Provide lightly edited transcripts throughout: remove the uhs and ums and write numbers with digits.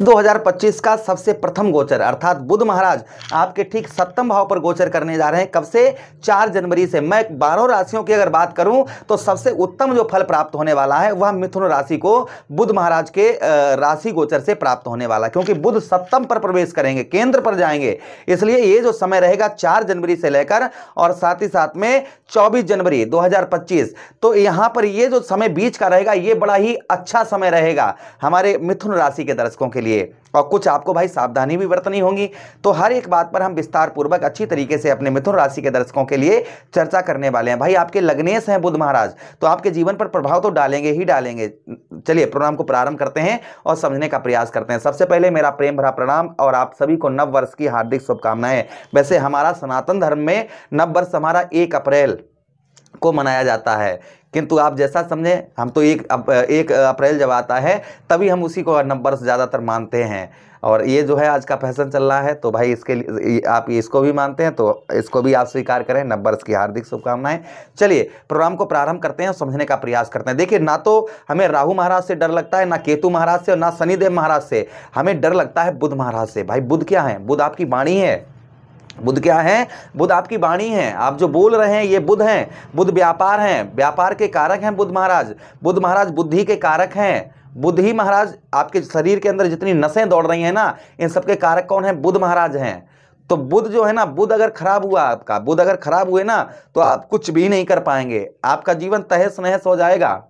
2025 का सबसे प्रथम गोचर अर्थात बुध महाराज आपके ठीक सप्तम भाव पर गोचर करने जा रहे हैं। कब से? 4 जनवरी से। मैं 12 राशियों की अगर बात करूं तो सबसे उत्तम जो फल प्राप्त होने वाला है वह मिथुन राशि को बुध महाराज के राशि गोचर से प्राप्त होने वाला, क्योंकि बुध सप्तम पर प्रवेश करेंगे, केंद्र पर जाएंगे। इसलिए ये जो समय रहेगा 4 जनवरी से लेकर और साथ ही साथ में 24 जनवरी 2025, तो यहां पर ये जो समय बीच का रहेगा ये बड़ा ही अच्छा समय रहेगा हमारे मिथुन राशि के दर्शकों के लिए। और कुछ आपको भाई सावधानी भी बरतनी होगी। तो हर एक बात पर हम विस्तार पूर्वक अच्छी तरीके से अपने मिथुन राशि के दर्शकों के लिए चर्चा करने वाले हैं। भाई आपके लग्नेश हैं बुध महाराज, तो आपके जीवन पर प्रभाव तो डालेंगे ही डालेंगे। चलिए प्रोग्राम को प्रारंभ करते हैं और समझने का प्रयास करते हैं। सबसे पहले मेरा प्रेम भरा प्रणाम और आप सभी को नव वर्ष की हार्दिक शुभकामनाएं। वैसे हमारा सनातन धर्म में नव वर्ष हमारा 1 अप्रैल को मनाया जाता है, किंतु आप जैसा समझें, हम तो 1 अप्रैल जब आता है तभी हम उसी को नव वर्ष ज़्यादातर मानते हैं। और ये जो है आज का फैशन चल रहा है, तो भाई इसके लिए आप इसको भी मानते हैं तो इसको भी आप स्वीकार करें। नव वर्ष की हार्दिक शुभकामनाएं। चलिए प्रोग्राम को प्रारंभ करते हैं और समझने का प्रयास करते हैं। देखिए, ना तो हमें राहु महाराज से डर लगता है, ना केतु महाराज से और ना शनिदेव महाराज से, हमें डर लगता है बुध महाराज से। भाई बुध क्या है? बुध आपकी वाणी है। बुध क्या है? बुध आपकी वाणी है। आप जो बोल रहे हैं ये बुध हैं। बुध व्यापार हैं, व्यापार के कारक हैं बुध महाराज। बुध महाराज बुद्धि के कारक हैं। बुध ही महाराज आपके शरीर के अंदर जितनी नसें दौड़ रही हैं ना, इन सबके कारक कौन है? बुध महाराज हैं। तो बुध जो है ना, बुध अगर खराब हुआ आपका, बुध अगर खराब हुए ना तो आप कुछ भी नहीं कर पाएंगे, आपका जीवन तहस नहस हो जाएगा।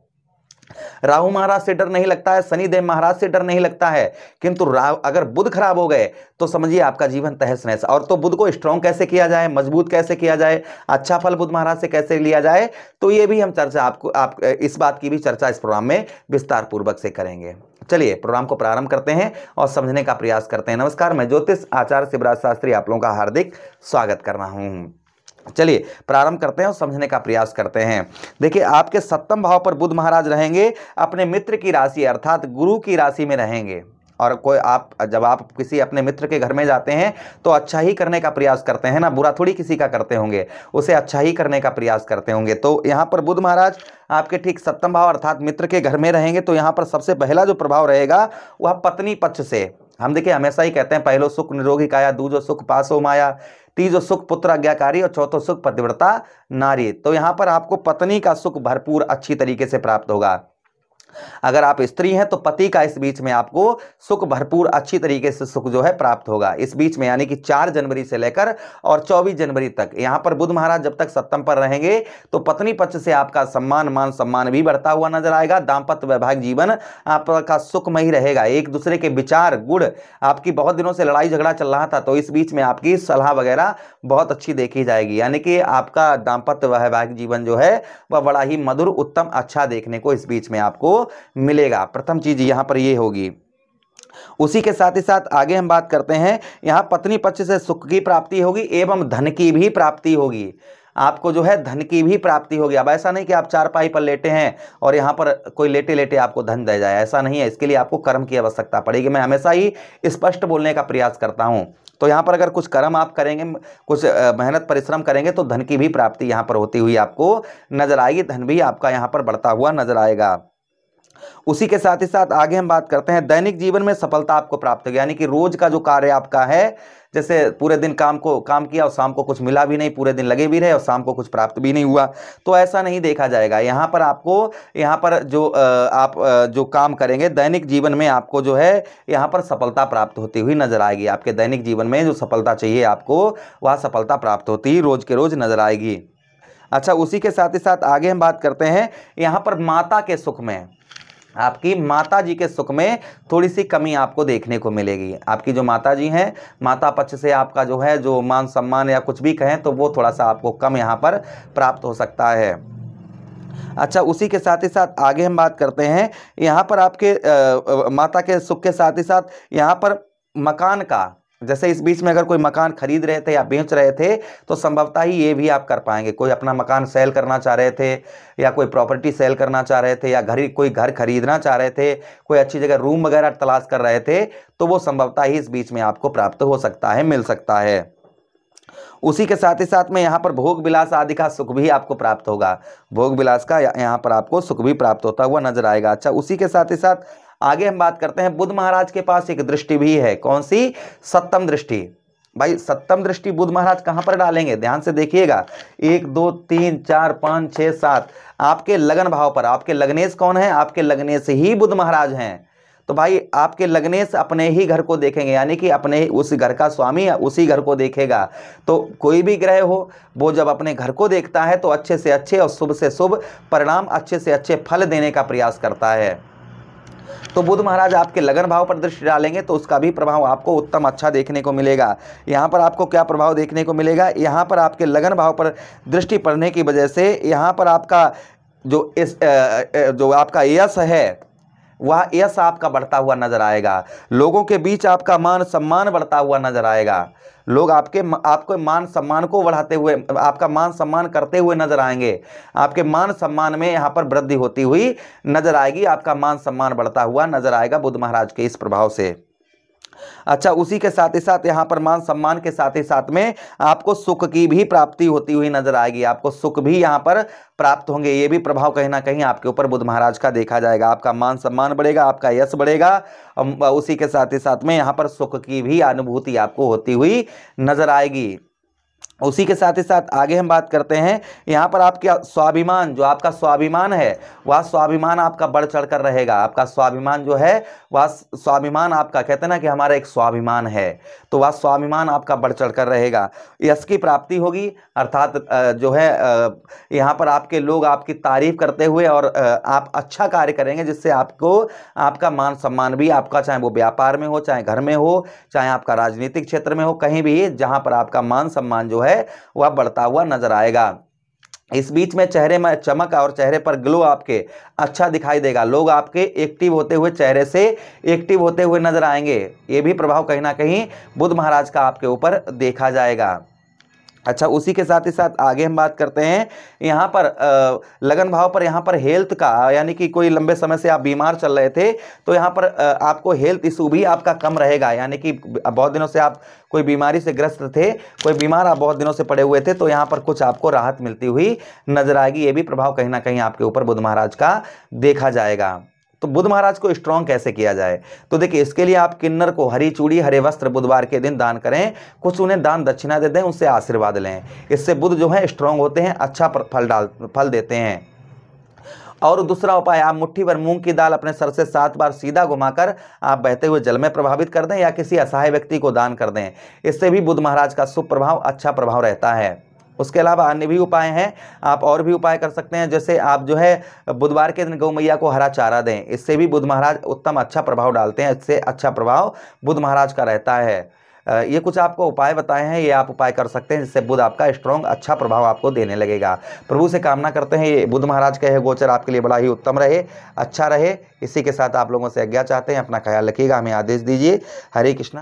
राहु महाराज से डर नहीं लगता है, शनिदेव महाराज से डर नहीं लगता है, किंतु अगर बुध खराब हो गए तो समझिए आपका जीवन तहस नहस। और तो बुध को स्ट्रॉन्ग कैसे किया जाए, मजबूत कैसे किया जाए, अच्छा फल बुध महाराज से कैसे लिया जाए, तो ये भी हम चर्चा आप इस बात की भी चर्चा इस प्रोग्राम में विस्तार पूर्वक से करेंगे। चलिए प्रोग्राम को प्रारंभ करते हैं और समझने का प्रयास करते हैं। नमस्कार, मैं ज्योतिष आचार्य शिवराज शास्त्री आप लोगों का हार्दिक स्वागत कर रहा हूँ। चलिए प्रारंभ करते हैं और समझने का प्रयास करते हैं। देखिए, आपके सप्तम भाव पर बुध महाराज रहेंगे, अपने मित्र की राशि अर्थात गुरु की राशि में रहेंगे। और जब आप किसी अपने मित्र के घर में जाते हैं तो अच्छा ही करने का प्रयास करते हैं ना, बुरा थोड़ी किसी का करते होंगे, उसे अच्छा ही करने का प्रयास करते होंगे। तो यहाँ पर बुध महाराज आपके ठीक सप्तम भाव अर्थात मित्र के घर में रहेंगे। तो यहाँ पर सबसे पहला जो प्रभाव रहेगा वह पत्नी पक्ष से। हम देखिए हमेशा ही कहते हैं, पहलो सुख निरोगी काया, दूजो सुख पासो माया, तीजो सुख पुत्र आज्ञाकारी और चौथो सुख पतिव्रता नारी। तो यहाँ पर आपको पत्नी का सुख भरपूर अच्छी तरीके से प्राप्त होगा। अगर आप स्त्री हैं तो पति का इस बीच में आपको सुख भरपूर अच्छी तरीके से सुख जो है प्राप्त होगा इस बीच में, यानी कि 4 जनवरी से लेकर और 24 जनवरी तक। यहां पर बुध महाराज जब तक सप्तम पर रहेंगे तो पत्नी पक्ष से आपका सम्मान मान सम्मान भी बढ़ता हुआ नजर आएगा। दाम्पत्य वैवाहिक जीवन आपका सुखमय रहेगा। एक दूसरे के विचार गुण, आपकी बहुत दिनों से लड़ाई झगड़ा चल रहा था तो इस बीच में आपकी सलाह वगैरह बहुत अच्छी देखी जाएगी, यानी कि आपका दाम्पत्य वैवाहिक जीवन जो है वह बड़ा ही मधुर उत्तम अच्छा देखने को इस बीच में आपको मिलेगा। प्रथम चीज यहां पर ये होगी। उसी के साथ ही साथ आगे हम बात करते हैं, यहां पत्नी पक्ष से सुख की प्राप्ति होगी एवं धन की भी प्राप्ति होगी। आपको जो है धन की भी प्राप्ति होगी। अब ऐसा नहीं कि आप चारपाई पर लेटे हैं और यहाँ पर कोई लेटे लेटे आपको धन दे जाए, ऐसा नहीं है। इसके लिए आपको कर्म की आवश्यकता पड़ेगी। मैं हमेशा ही स्पष्ट बोलने का प्रयास करता हूँ। तो यहाँ पर अगर कुछ कर्म आप करेंगे, कुछ मेहनत परिश्रम करेंगे तो धन की भी प्राप्ति यहाँ पर होती हुई आपको नजर आएगी। धन भी आपका यहाँ पर बढ़ता हुआ नजर आएगा। उसी के साथ ही साथ आगे हम बात करते हैं, दैनिक जीवन में सफलता आपको प्राप्त होगी, यानी कि रोज का जो कार्य आपका है, जैसे पूरे दिन काम किया और शाम को कुछ मिला भी नहीं, पूरे दिन लगे भी रहे और शाम को कुछ प्राप्त भी नहीं हुआ, तो ऐसा नहीं देखा जाएगा। यहाँ पर आपको यहाँ पर जो आप जो काम करेंगे दैनिक जीवन में आपको जो है यहाँ पर सफलता प्राप्त होती हुई नजर आएगी। आपके दैनिक जीवन में जो सफलता चाहिए आपको वह सफलता प्राप्त होती रोज के रोज नजर आएगी। अच्छा, उसी के साथ ही साथ आगे हम बात करते हैं, यहाँ पर माता के सुख में, आपकी माता जी के सुख में थोड़ी सी कमी आपको देखने को मिलेगी। आपकी जो माता जी हैं, माता पक्ष से आपका जो है जो मान सम्मान या कुछ भी कहें तो वो थोड़ा सा आपको कम यहाँ पर प्राप्त हो सकता है। अच्छा, उसी के साथ ही साथ आगे हम बात करते हैं, यहाँ पर आपके माता के सुख के साथ ही साथ यहाँ पर मकान का, जैसे इस बीच में अगर कोई मकान खरीद रहे थे या बेच रहे थे तो संभवतः ही ये भी आप कर पाएंगे। कोई अपना मकान सेल करना चाह रहे थे या कोई प्रॉपर्टी सेल करना चाह रहे थे या कोई घर खरीदना चाह रहे थे, कोई अच्छी जगह रूम वगैरह तलाश कर रहे थे, तो वो संभवतः ही इस बीच में आपको प्राप्त हो सकता है, मिल सकता है। उसी के साथ ही साथ में यहाँ पर भोग विलास आदि का सुख भी आपको प्राप्त होगा। भोग विलास का यहाँ पर आपको सुख भी प्राप्त होता हुआ नजर आएगा। अच्छा, उसी के साथ ही साथ आगे हम बात करते हैं, बुध महाराज के पास एक दृष्टि भी है, कौन सी? सप्तम दृष्टि। भाई सप्तम दृष्टि बुध महाराज कहां पर डालेंगे? ध्यान से देखिएगा, 1 2 3 4 5 6 7 आपके लगन भाव पर। आपके लग्नेश कौन है? आपके लग्नेश ही बुध महाराज हैं। तो भाई आपके लग्नेश अपने ही घर को देखेंगे, यानी कि अपने उस घर का स्वामी उसी घर को देखेगा। तो कोई भी ग्रह हो, वो जब अपने घर को देखता है तो अच्छे से अच्छे और शुभ से शुभ परिणाम, अच्छे से अच्छे फल देने का प्रयास करता है। तो बुध महाराज आपके लगन भाव पर दृष्टि डालेंगे तो उसका भी प्रभाव आपको उत्तम अच्छा देखने को मिलेगा। यहाँ पर आपको क्या प्रभाव देखने को मिलेगा? यहाँ पर आपके लगन भाव पर दृष्टि पड़ने की वजह से यहाँ पर आपका जो आपका यश है, वह यश आपका बढ़ता हुआ नजर आएगा। लोगों के बीच आपका मान सम्मान बढ़ता हुआ नजर आएगा। लोग आपके मान सम्मान को बढ़ाते हुए, आपका मान सम्मान करते हुए नजर आएंगे। आपके मान सम्मान में यहाँ पर वृद्धि होती हुई नजर आएगी। आपका मान सम्मान बढ़ता हुआ नजर आएगा बुध महाराज के इस प्रभाव से। अच्छा, उसी के साथ ही साथ यहाँ पर मान सम्मान के साथ ही साथ में आपको सुख की भी प्राप्ति होती हुई नजर आएगी। आपको सुख भी यहाँ पर प्राप्त होंगे। ये भी प्रभाव कहीं ना कहीं आपके ऊपर बुध महाराज का देखा जाएगा। आपका मान सम्मान बढ़ेगा, आपका यश बढ़ेगा, उसी के साथ ही साथ में यहाँ पर सुख की भी अनुभूति आपको होती हुई नजर आएगी। उसी के साथ ही साथ आगे हम बात करते हैं, यहाँ पर आपका स्वाभिमान, जो आपका स्वाभिमान है वह स्वाभिमान आपका बढ़ चढ़ कर रहेगा। आपका स्वाभिमान जो है वह स्वाभिमान आपका, कहते हैं ना कि हमारा एक स्वाभिमान है, तो वह स्वाभिमान आपका बढ़ चढ़ कर रहेगा। यश की प्राप्ति होगी, अर्थात जो है यहाँ पर आपके लोग आपकी तारीफ करते हुए और आप अच्छा कार्य करेंगे, जिससे आपको आपका मान सम्मान भी आपका, चाहे वो व्यापार में हो, चाहे घर में हो, चाहे आपका राजनीतिक क्षेत्र में हो, कहीं भी जहाँ पर आपका मान सम्मान जो है वह बढ़ता हुआ नजर आएगा। इस बीच में चेहरे में चमक और चेहरे पर ग्लो आपके अच्छा दिखाई देगा। लोग आपके एक्टिव होते हुए, चेहरे से एक्टिव होते हुए नजर आएंगे। ये भी प्रभाव कहीं ना कहीं बुध महाराज का आपके ऊपर देखा जाएगा। अच्छा, उसी के साथ ही साथ आगे हम बात करते हैं, यहाँ पर लगन भाव पर यहाँ पर हेल्थ का, यानी कि कोई लंबे समय से आप बीमार चल रहे थे तो यहाँ पर आपको हेल्थ इशू भी आपका कम रहेगा। यानी कि बहुत दिनों से आप कोई बीमारी से ग्रस्त थे, कोई बीमार आप बहुत दिनों से पड़े हुए थे, तो यहाँ पर कुछ आपको राहत मिलती हुई नजर आएगी। ये भी प्रभाव कहीं ना कहीं आपके ऊपर बुध महाराज का देखा जाएगा। तो बुध महाराज को स्ट्रॉन्ग कैसे किया जाए? तो देखिए, इसके लिए आप किन्नर को हरी चूड़ी, हरे वस्त्र बुधवार के दिन दान करें, कुछ उन्हें दान दक्षिणा दे दें, उनसे आशीर्वाद लें। इससे बुध जो है स्ट्रॉन्ग होते हैं, अच्छा फल देते हैं। और दूसरा उपाय, आप मुट्ठी भर मूंग की दाल अपने सर से 7 बार सीधा घुमाकर आप बहते हुए जल में प्रभावित कर दें या किसी असहाय व्यक्ति को दान कर दें। इससे भी बुध महाराज का शुभ प्रभाव, अच्छा प्रभाव रहता है। उसके अलावा अन्य भी उपाय हैं, आप और भी उपाय कर सकते हैं। जैसे आप जो है बुधवार के दिन गौ मैया को हरा चारा दें, इससे भी बुध महाराज उत्तम अच्छा प्रभाव डालते हैं। इससे अच्छा प्रभाव बुध महाराज का रहता है। ये कुछ आपको उपाय बताए हैं, ये आप उपाय कर सकते हैं, जिससे बुध आपका स्ट्रॉन्ग अच्छा प्रभाव आपको देने लगेगा। प्रभु से कामना करते हैं ये बुध महाराज का यह गोचर आपके लिए बड़ा ही उत्तम रहे, अच्छा रहे। इसी के साथ आप लोगों से आज्ञा चाहते हैं। अपना ख्याल रखिएगा, हमें आदेश दीजिए। हरे कृष्णा।